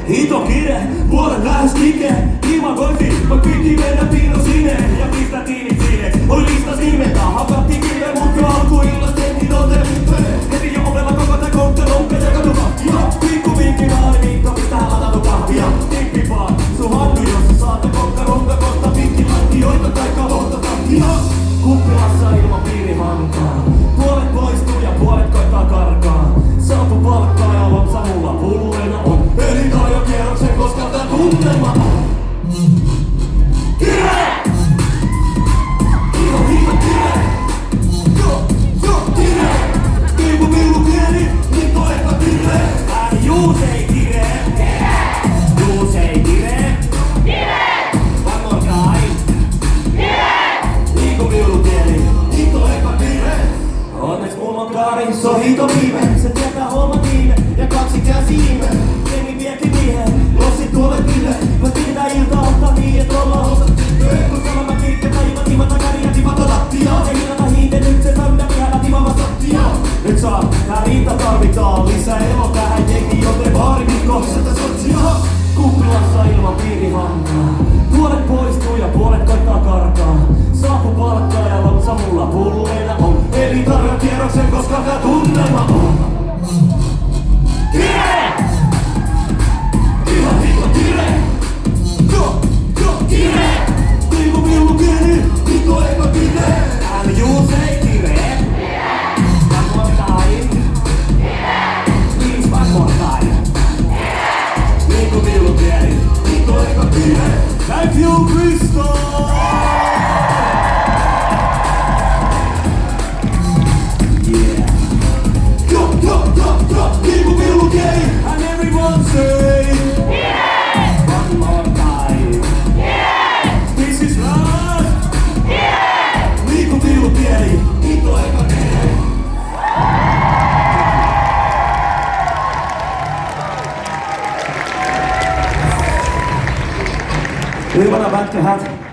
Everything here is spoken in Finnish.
hito kire, puolet lähes kike. Imagoitiin, mä piti mennä piino sinne ja pistää tiinit sinne. Oli listas nimeltä, hakattiin kive, mut jo alkuillas tehtiin ote. Heti jo ovella koko tää konttelonke ja katupakkia. Pikku vinkki maali Mikko, pistää latatu kahvia. Tippi vaan, sun hannu jossa saatte kokkaronka kohta pitkin lattioita tai kalohta takkia. Kuppilassa ilmapiiri hankaa. Puolet poistuu ja puolet koittaa karkaa. Saapu palkkaa ja lopsa mulla pulleina on. Eli tarjo kierroksen, koska tää tunnelma on. Kire! Hito, hito, kire! Jo, kire! Viivu, kieli, hito, eka, kire! Juus ei kire! Juus ei kire! One more time! Viivu, kieli, hito, eka, kire! Onneks mulla on kaari, se on hito viime. Se tietää homman viime ja kaksi käsiime. Jengi viekin miehen, lossit tuolle ville. Mä tiedä ilta ottaa niin, et ollaan osat tyttöön. Kun sama mä kiikke päivä, tima takari ja tima lattia. Ei ilata hiite, nyt se täynnä vielä tima lattia. Nyt saa, tää riitta tarvitaan lisää elo tähän jengi, joten baari Mikko, sitä sotsia. Kuppilassa ilmapiiri hankaa. Puolet poistuu ja puolet koittaa karkaa. Saapu palkkaa ja lopsa mulla pulleina on. Eli tarjo kierroksen, koska tää tunnelma on. Kire! Ihan hito kire! Jo, kire! Viivu, kieli, hito eka kire! Juus ei kire! One more time! Please one more time! Viivu, kieli, hito eka kire! Thank you, Kristo! And everyone say one more time. This is love. Viivu, kieli, hito eka kire. Hyvänä pätkä hat.